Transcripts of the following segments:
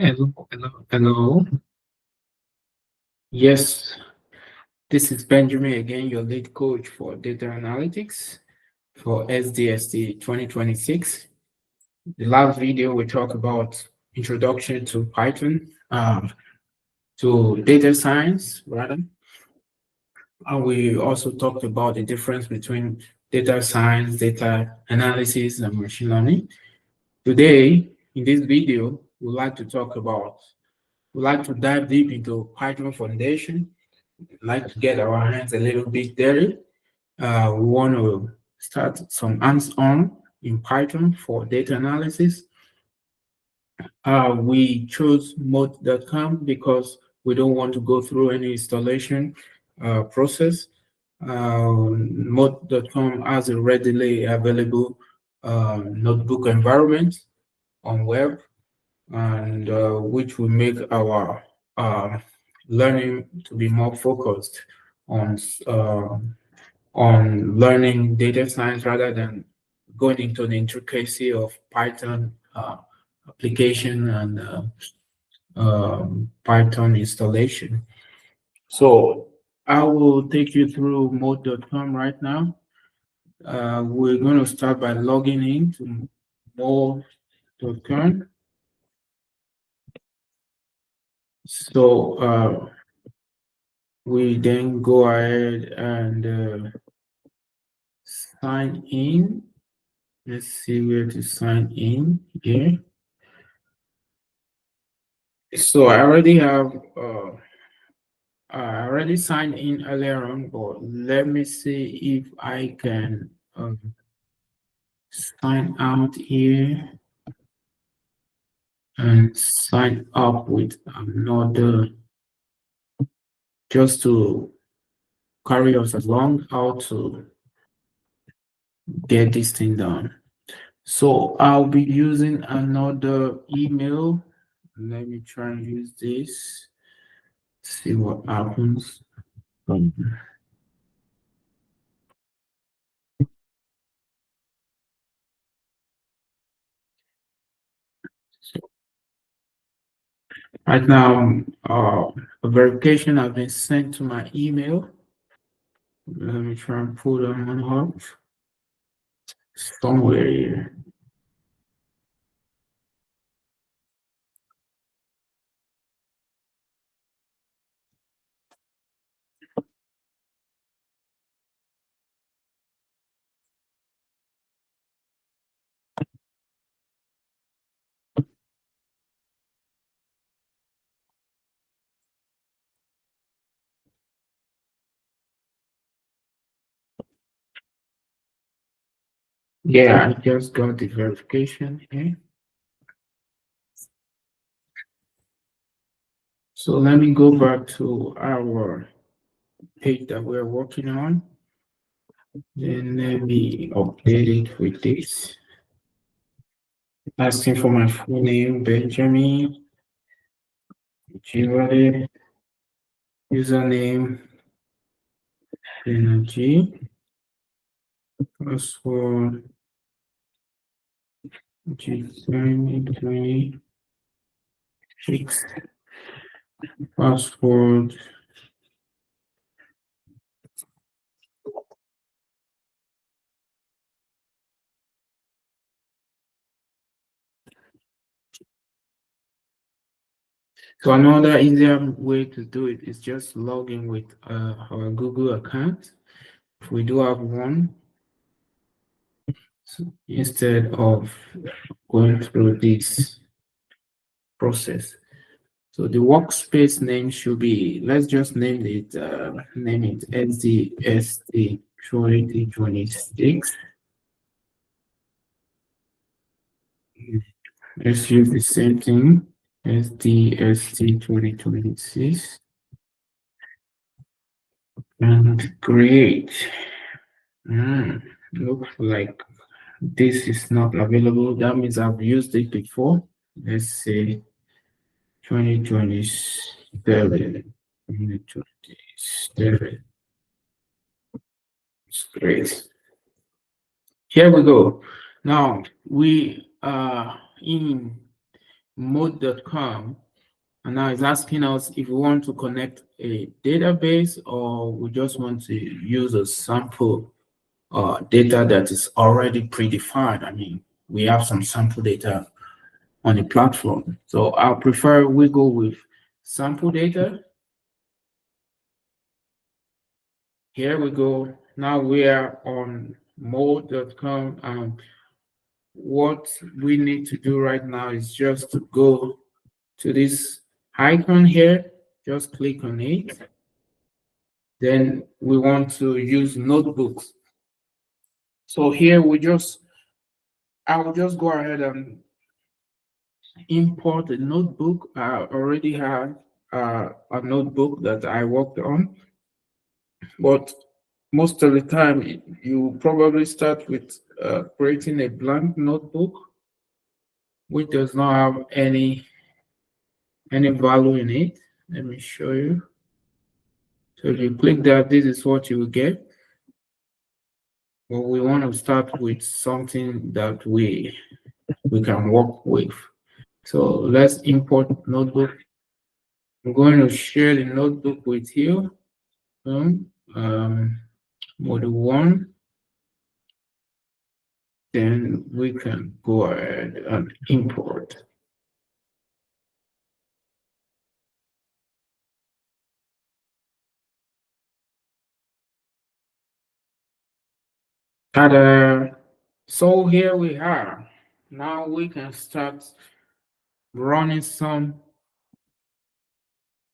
Hello, hello, hello. Yes, this is Benjamin again, your lead coach for data analytics for SDST 2026. The last video we talked about introduction to Python, to data science rather. And we also talked about the difference between data science, data analysis, and machine learning. Today, in this video, we'd like to dive deep into Python Foundation, like to get our hands a little bit dirty. We want to start some hands-on in Python for data analysis. We chose mode.com because we don't want to go through any installation process. Mode.com has a readily available notebook environment on web, and which will make our uh, learning to be more focused on uh, on learning data science rather than going into the intricacy of Python application and Python installation. So I will take you through mode.com right now. We're going to start by logging in to mode.com. So we then go ahead and sign in. Let's see where to sign in here. So I already signed in earlier on, but let me see if I can sign out here and sign up with another, just to carry us along how to get this thing done. So I'll be using another email. Let me try and use this, see what happens. So right now, a verification has been sent to my email. Let me try and pull them on up somewhere here. Yeah, I just got the verification here. So let me go back to our page that we're working on. Then let me update it with this. Asking for my full name, Benjamin, Gmail, username, energy, password, G2026, password. So another easier way to do it is just log in with our Google account. If we do have one, so instead of going through this process. So the workspace name should be, let's just name it SDST 2026. Let's use the same thing, SDST 2026, and create. Looks like this is not available. That means I've used it before. Let's say 2027. 2027. Great. Here we go. Now we are in mode.com, and now it's asking us if we want to connect a database or we just want to use a sample data that is already predefined. I mean, we have some sample data on the platform. So I prefer we go with sample data. Here we go. Now we are on mode.com, and what we need to do right now is just to go to this icon here, just click on it. Then we want to use notebooks. So here I will just go ahead and import a notebook. I already have a notebook that I worked on, but most of the time you probably start with creating a blank notebook which does not have any value in it. Let me show you. So if you click that, this is what you will get. But we want to start with something that we can work with. So let's import notebook. I'm going to share the notebook with you. Model 1. Then we can go ahead and import. Ta-da! So here we are. Now we can start running some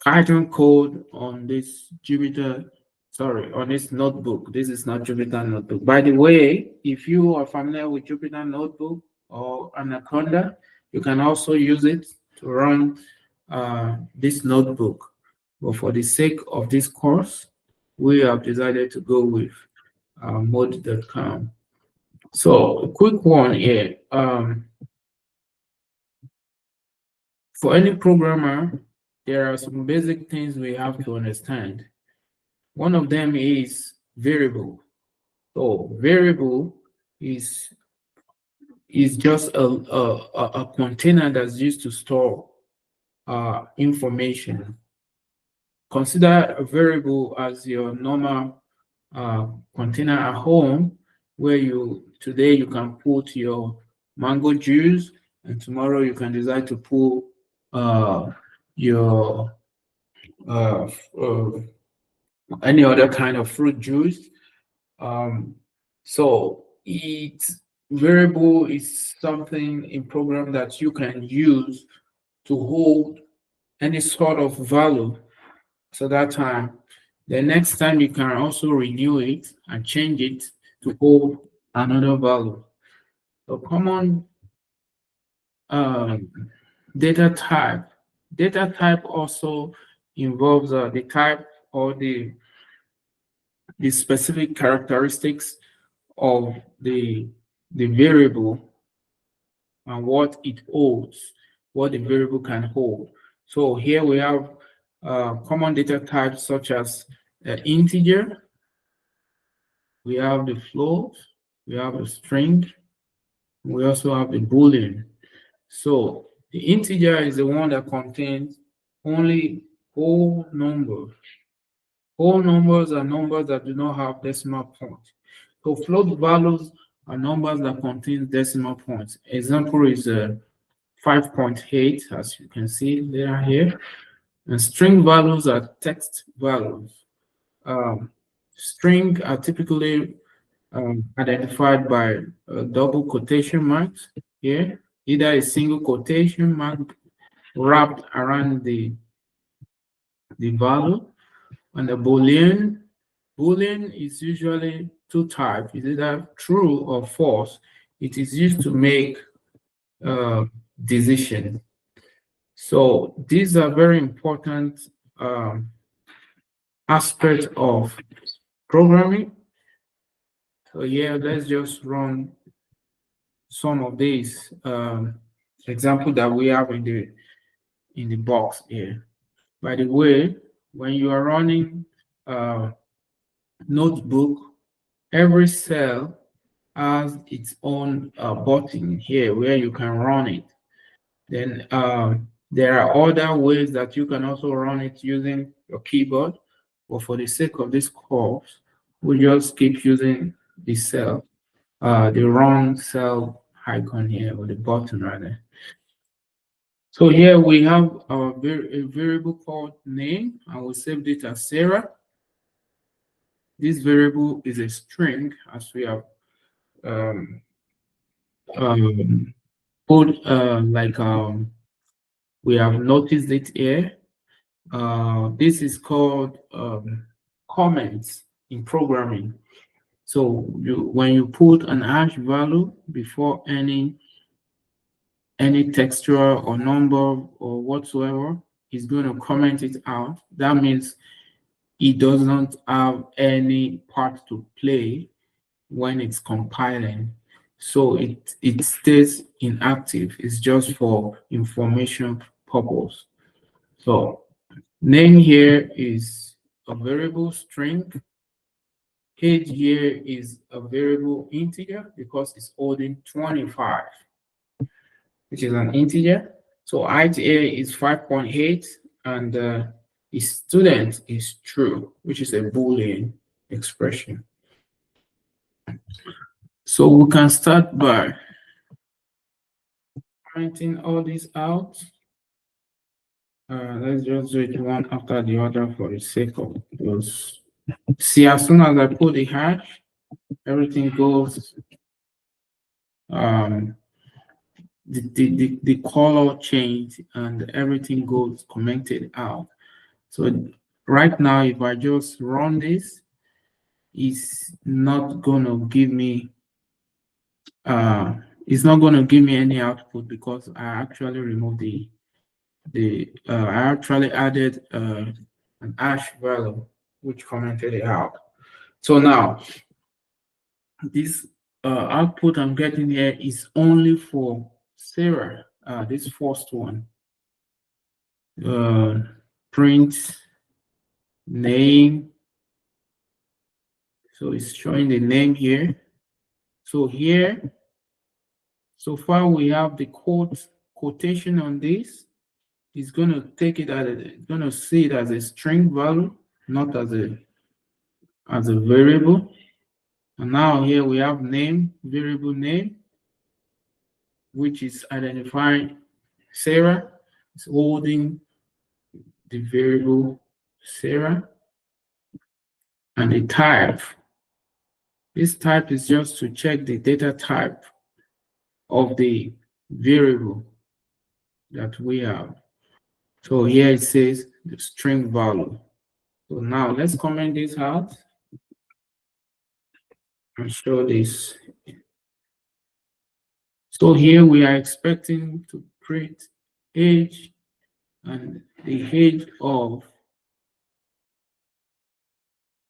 Python code on this on this notebook. This is not Jupyter Notebook. By the way, if you are familiar with Jupyter Notebook or Anaconda, you can also use it to run this notebook. But for the sake of this course, we have decided to go with mode.com. So a quick one here. For any programmer, there are some basic things we have to understand. One of them is variable. So variable is just a container that's used to store information. Consider a variable as your normal container at home, where today you can put your mango juice, and tomorrow you can decide to put your any other kind of fruit juice. So variable is something in program that you can use to hold any sort of value. So that time, the next time you can also renew it and change it to hold another value. So common data type. Data type also involves the type or the specific characteristics of the variable and what it holds, what the variable can hold. So here we have common data types such as integer, we have the float, we have a string, we also have the boolean. So the integer is the one that contains only whole numbers. Whole numbers are numbers that do not have decimal points. So float values are numbers that contain decimal points. Example is 5.8, as you can see there here. And string values are text values. String are typically identified by double quotation marks here, either a single quotation mark wrapped around the value. And the Boolean is usually two types. It's either true or false. It is used to make decision. So these are very important aspects of programming. So yeah, let's just run some of these examples that we have in the box here. By the way, when you are running notebook, every cell has its own button here where you can run it. Then there are other ways that you can also run it using your keyboard, but for the sake of this course, we just keep using the cell, the run cell icon here, or the button rather. So here we have our a variable called name. I will save it as Sarah. This variable is a string, as we have um, put we have noticed it here. This is called comments in programming. So when you put an hash value before any textual or number or whatsoever, it's going to comment it out. That means it doesn't have any part to play when it's compiling. So it stays inactive. It's just for information purpose. So name here is a variable string. Age here is a variable integer because it's holding 25, which is an integer. So height here is 5.8, and the student is true, which is a Boolean expression. So we can start by pointing all this out. Let's just do it one after the other for the sake of those. See, as soon as I put the hash, everything goes, the color change and everything goes commented out. So right now, if I just run this, it's not gonna give me any output because I actually removed I actually added an hash value which commented it out. So now this output I'm getting here is only for Sarah, this first one. Print name. So it's showing the name here. So here, so far we have the quotation on this. It's going to take it as it's going to see it as a string value, not as a variable. And now here we have name, variable name, which is identifying Sarah. It's holding the variable Sarah. And the type. This type is just to check the data type of the variable that we have. So here it says the string value. So now let's comment this out and show this. So here we are expecting to print age and the age of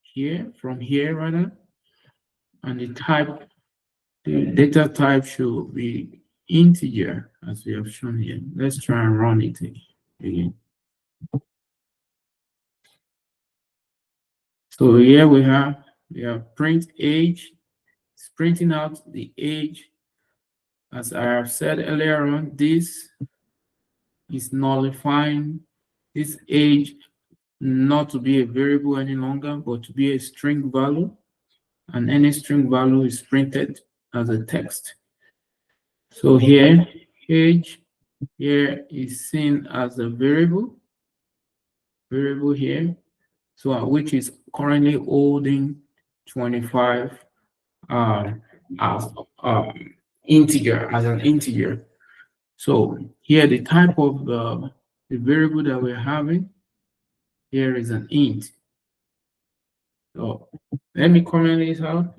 here, from here rather, and the type, the data type should be integer as we have shown here. Let's try and run it again. So here we have print age. It's printing out the age. As I have said earlier on, this is nullifying this age not to be a variable any longer, but to be a string value. And any string value is printed as a text. So here, age here is seen as a variable here, so which is currently holding 25 as integer, as an integer. So here the type of the variable that we're having here is an int. So let me comment this out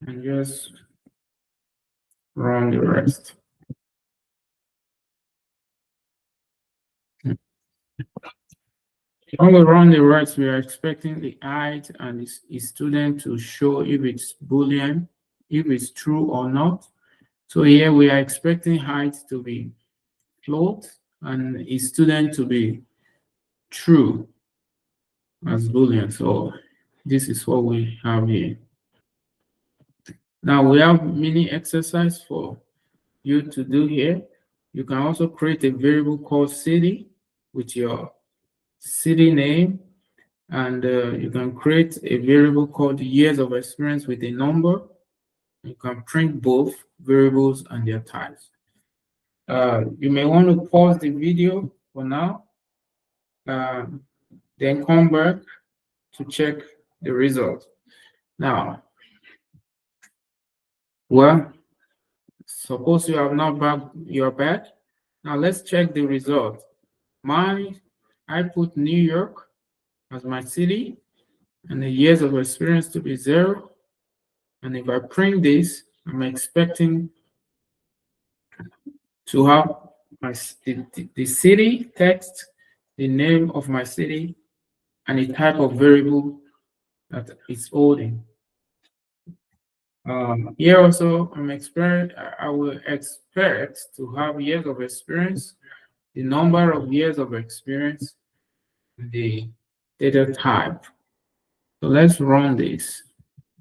and just run the rest. When we run the rest, we are expecting the height and the student to show if it's Boolean, if it's true or not. So here we are expecting height to be float and a student to be true as Boolean. So this is what we have here. Now we have mini exercise for you to do here. You can also create a variable called city with your city name, and you can create a variable called years of experience with a number. You can print both variables and their types. You may want to pause the video for now, then come back to check the result. Now, well, suppose you have not back your back. Now let's check the result. I put New York as my city and the years of experience to be 0. And if I print this, I'm expecting to have the city text, the name of my city, and the type of variable that it's holding. Here also, I will expect to have years of experience, the number of years of experience, the data type. So let's run this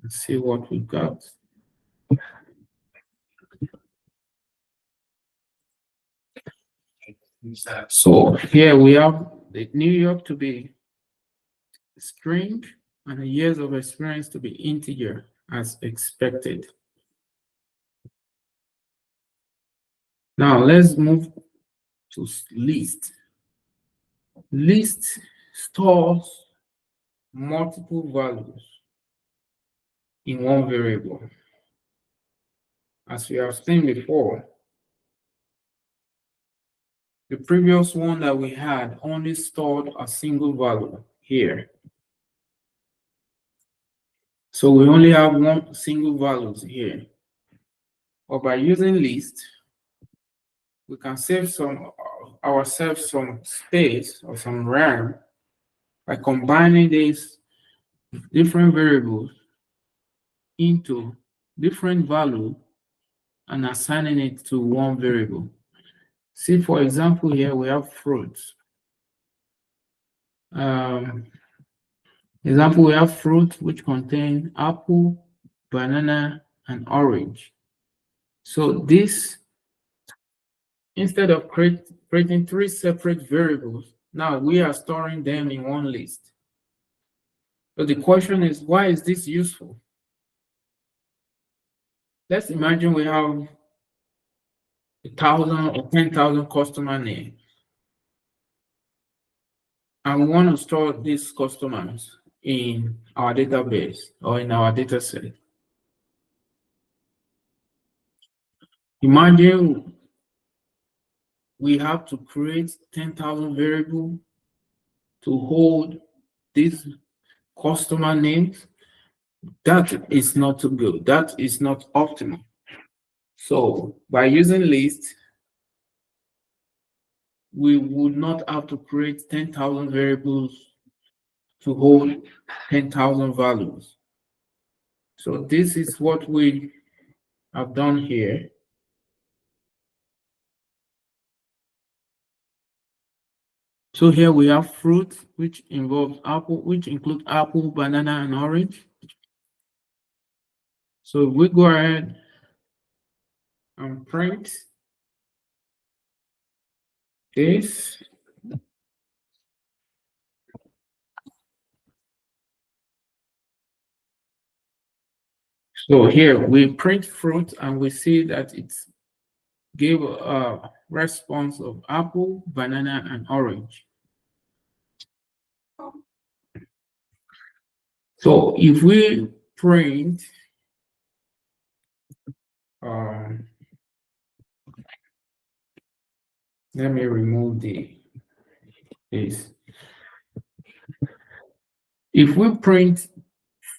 and see what we got. So here we have the New York to be string and the years of experience to be integer as expected. Now let's move to list. List stores multiple values in one variable. As we have seen before, the previous one that we had only stored a single value here. So we only have one single value here. But by using list, we can save ourselves some space or some RAM by combining these different variables into different value and assigning it to one variable. See, for example, here we have fruits. Example, we have fruit which contain apple, banana, and orange. So this, instead of creating 3 separate variables, now we are storing them in one list. So the question is, why is this useful? Let's imagine we have 1,000 or 10,000 customer names, and we want to store these customers in our database or in our data set. Imagine we have to create 10,000 variables to hold these customer names. That is not too good. That is not optimal. So by using list, we would not have to create 10,000 variables to hold 10,000 values. So this is what we have done here. So here we have fruit, which include apple, banana, and orange. So we go ahead and print this. So here we print fruit and we see that it's gave a response of apple, banana, and orange. So if we print let me remove this. If we print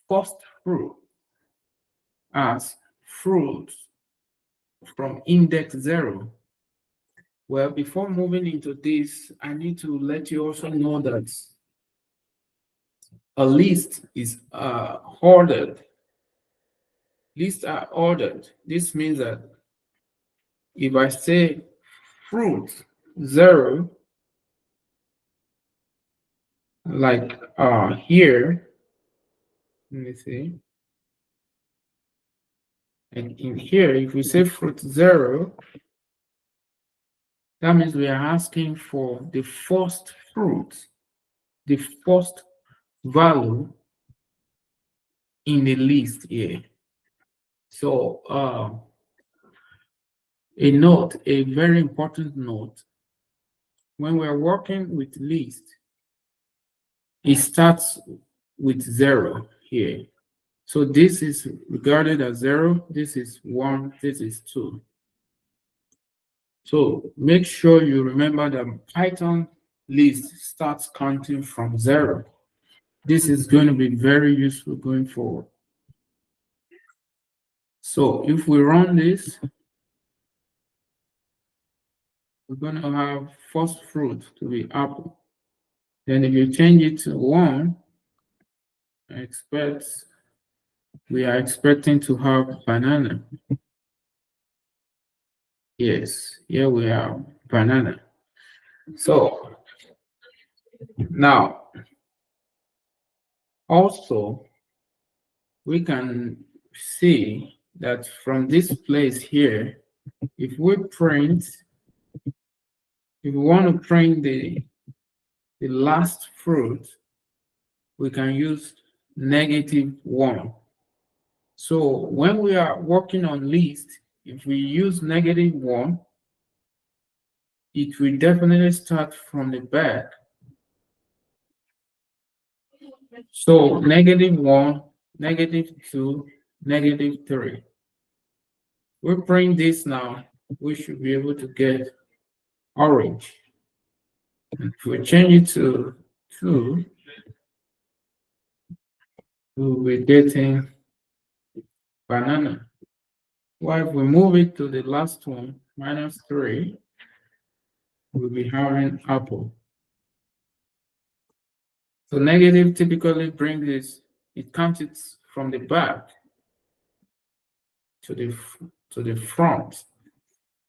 first fruit as fruit from index 0, well, before moving into this, I need to let you also know that a list is ordered. Lists are ordered. This means that if I say fruit 0, like here, let me see. And in here, if we say fruit 0, That means we are asking for the first fruit, the first value in the list here. So a note, a very important note, when we're working with list, it starts with 0 here. So this is regarded as 0, this is 1, this is 2. So make sure you remember that Python list starts counting from 0. This is going to be very useful going forward. So if we run this, we're going to have first fruit to be apple. Then if you change it to 1, we are expecting to have banana. Yes, here we have banana. So now, also, we can see that from this place here, if we want to print the last fruit, we can use -1. So when we are working on list, if we use -1, it will definitely start from the back. So -1, -2, -3. We print this now, we should be able to get orange. If we change it to 2, we'll be getting banana. Well, if we move it to the last one, -3, we'll be having apple. So negative typically brings this, it counts it from the back to the front.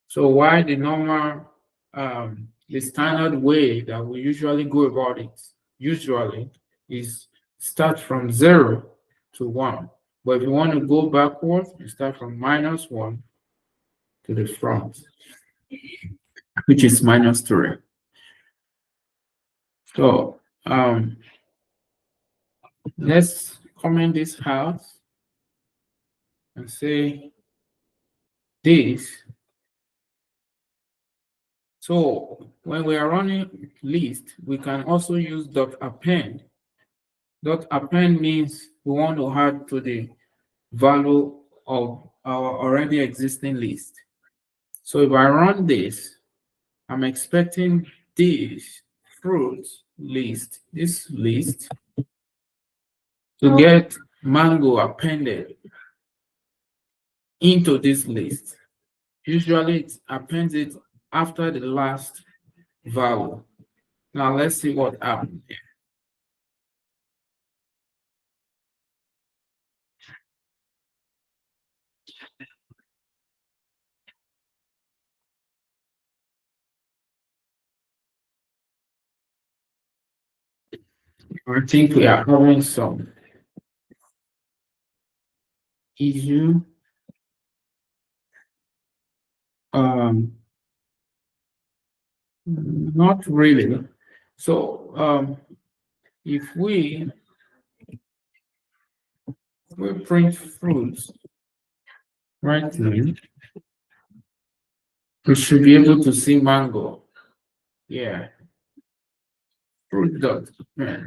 So why the normal, the standard way that we usually go about it, usually, is start from 0 to 1. But if you want to go backwards, you start from -1 to the front, which is -3. So let's comment this out and say this. So when we are running list, we can also use .append. .append means we want to add to the value of our already existing list. So if I run this, I'm expecting this fruit list, this list, to get mango appended into this list. Usually it appends it after the last value. Now let's see what happens here. I think we are having some issue. Not really. So if we print fruits right now, we should be able to see mango. Yeah, fruit dot. Yeah.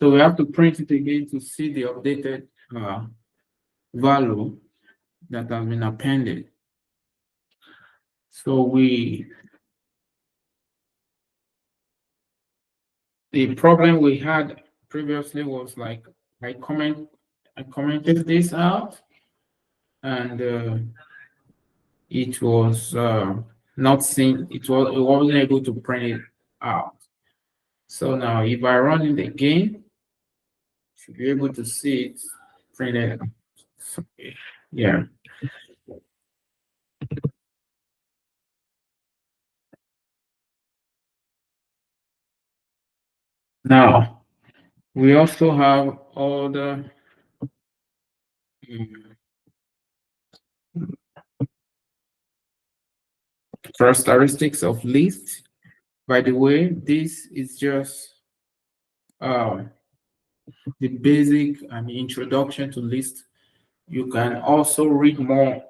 So we have to print it again to see the updated value that has been appended. So the problem we had previously was like I commented this out, and it was not seen. It wasn't able to print it out. So now if I run it again, should be able to see it printed. Yeah. Now we also have all the characteristics of list. By the way, this is just the basic and introduction to list. You can also read more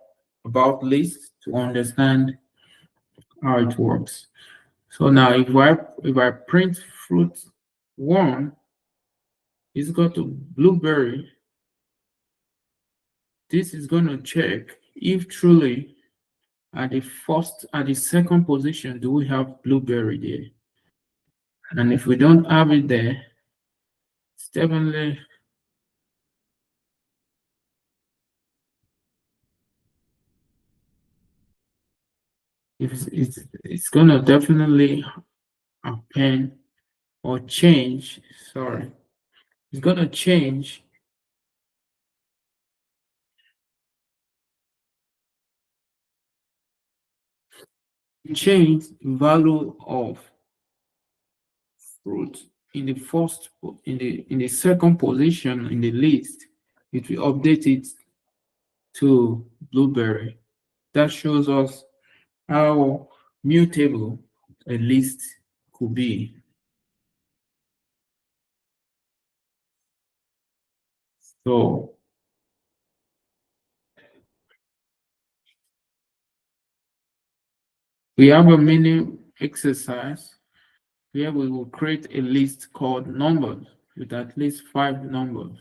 about lists to understand how it works. So now if I print fruit one is equal to blueberry, this is going to check if truly at the second position do we have blueberry there. And if we don't have it there, it's definitely it's gonna definitely append or change. Sorry, it's gonna change value of fruit in the second position in the list. It will update it to blueberry. That shows us how mutable a list could be. So we have a mini exercise where we will create a list called numbers with at least 5 numbers.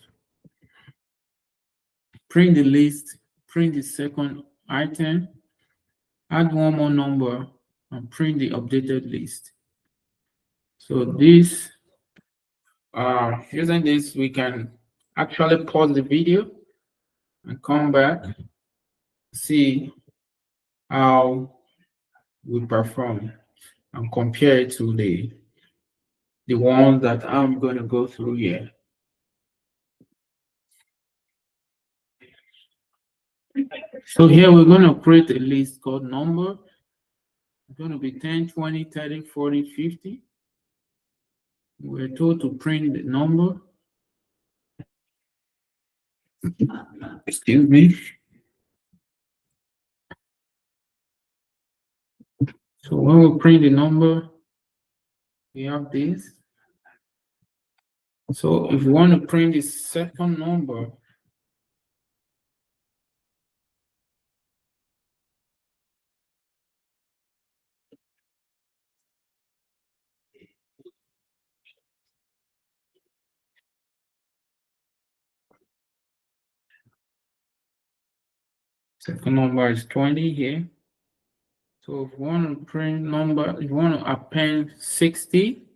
Print the list, print the second item, add one more number, and print the updated list. So this, using this, we can actually pause the video and come back, see how we perform and compare it to the ones that I'm going to go through here. So here we're going to create a list called number. It's going to be 10, 20, 30, 40, 50. We're told to print the number. Excuse me. So when we print the number, we have this. So if we want to print the second number, second number is 20 here. So if you want to print number, if you want to append 60,